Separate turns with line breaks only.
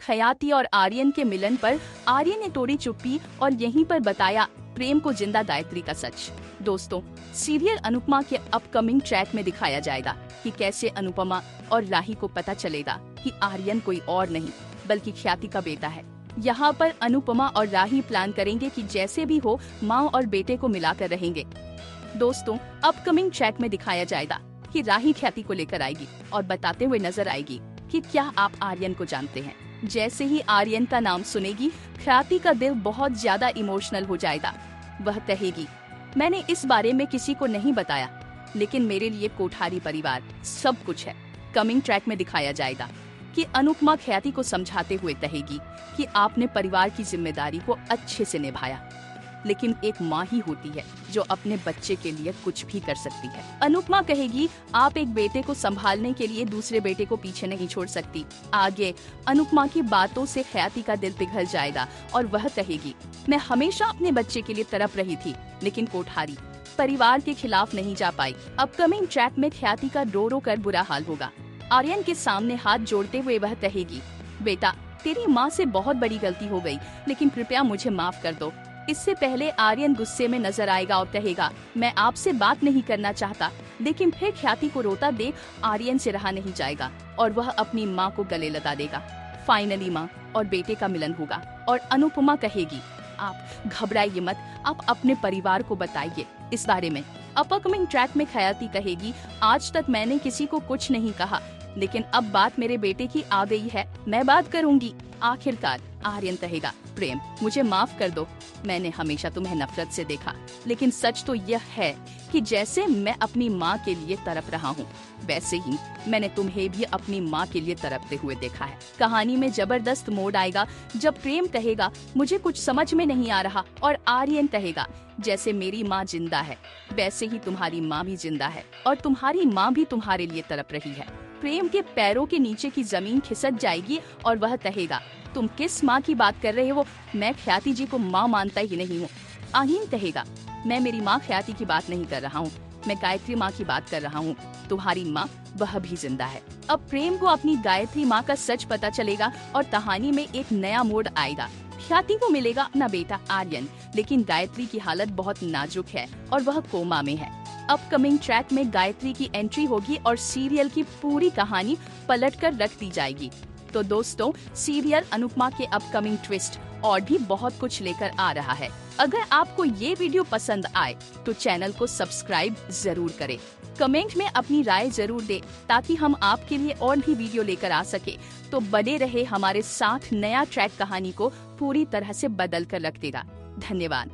खयाती और आर्यन के मिलन पर आर्यन ने तोड़ी चुप्पी और यहीं पर बताया प्रेम को जिंदा गायत्री का सच। दोस्तों, सीरियल अनुपमा के अपकमिंग ट्रैक में दिखाया जाएगा कि कैसे अनुपमा और राही को पता चलेगा कि आर्यन कोई और नहीं बल्कि ख्याति का बेटा है। यहाँ पर अनुपमा और राही प्लान करेंगे कि जैसे भी हो माँ और बेटे को मिलाकर रहेंगे। दोस्तों, अपकमिंग ट्रैक में दिखाया जाएगा कि राही ख्याति को लेकर आएगी और बताते हुए नजर आएगी कि क्या आप आर्यन को जानते हैं। जैसे ही आर्यन का नाम सुनेगी, ख्याति का दिल बहुत ज्यादा इमोशनल हो जाएगा। वह कहेगी, मैंने इस बारे में किसी को नहीं बताया, लेकिन मेरे लिए कोठारी परिवार सब कुछ है। कमिंग ट्रैक में दिखाया जाएगा कि अनुपमा ख्याति को समझाते हुए कहेगी कि आपने परिवार की जिम्मेदारी को अच्छे से निभाया, लेकिन एक माँ ही होती है जो अपने बच्चे के लिए कुछ भी कर सकती है। अनुपमा कहेगी, आप एक बेटे को संभालने के लिए दूसरे बेटे को पीछे नहीं छोड़ सकती। आगे अनुपमा की बातों से ख्याति का दिल पिघल जाएगा और वह कहेगी, मैं हमेशा अपने बच्चे के लिए तड़प रही थी, लेकिन कोठारी परिवार के खिलाफ नहीं जा पाई। अपकमिंग ट्रैक में ख्याति का रो रो कर बुरा हाल होगा। आर्यन के सामने हाथ जोड़ते हुए वह कहेगी, बेटा तेरी माँ से बहुत बड़ी गलती हो गई, लेकिन कृपया मुझे माफ कर दो। इससे पहले आर्यन गुस्से में नजर आएगा और कहेगा, मैं आपसे बात नहीं करना चाहता, लेकिन फिर ख्याति को रोता देख आर्यन से रहा नहीं जाएगा और वह अपनी माँ को गले लगा देगा। फाइनली माँ और बेटे का मिलन होगा और अनुपमा कहेगी, आप घबराइए मत, आप अपने परिवार को बताइए इस बारे में। अपकमिंग ट्रैक में ख्याति कहेगी, आज तक मैंने किसी को कुछ नहीं कहा, लेकिन अब बात मेरे बेटे की आ गई है, मैं बात करूंगी। आखिरकार आर्यन कहेगा, प्रेम मुझे माफ कर दो, मैंने हमेशा तुम्हें नफरत से देखा, लेकिन सच तो यह है कि जैसे मैं अपनी माँ के लिए तड़प रहा हूँ, वैसे ही मैंने तुम्हें भी अपनी माँ के लिए तड़पते हुए देखा है। कहानी में जबरदस्त मोड़ आएगा जब प्रेम कहेगा, मुझे कुछ समझ में नहीं आ रहा, और आर्यन कहेगा, जैसे मेरी माँ जिंदा है वैसे ही तुम्हारी माँ भी जिंदा है और तुम्हारी माँ भी तुम्हारे लिए तड़प रही है। प्रेम के पैरों के नीचे की जमीन खिसक जाएगी और वह कहेगा, तुम किस माँ की बात कर रहे हो, मैं ख्याति जी को माँ मानता ही नहीं हूँ। आर्यन कहेगा, मैं मेरी माँ ख्याति की बात नहीं कर रहा हूँ, मैं गायत्री माँ की बात कर रहा हूँ, तुम्हारी माँ वह भी जिंदा है। अब प्रेम को अपनी गायत्री माँ का सच पता चलेगा और कहानी में एक नया मोड़ आएगा। ख्याति को मिलेगा अपना बेटा आर्यन, लेकिन गायत्री की हालत बहुत नाजुक है और वह कोमा में है। अपकमिंग ट्रैक में गायत्री की एंट्री होगी और सीरियल की पूरी कहानी पलटकर रख दी जाएगी। तो दोस्तों, सीरियल अनुपमा के अपकमिंग ट्विस्ट और भी बहुत कुछ लेकर आ रहा है। अगर आपको ये वीडियो पसंद आए तो चैनल को सब्सक्राइब जरूर करें। कमेंट में अपनी राय जरूर दें ताकि हम आपके लिए और भी वीडियो लेकर आ सके। तो बने रहे हमारे साथ, नया ट्रैक कहानी को पूरी तरह से बदल कर रख देगा। धन्यवाद।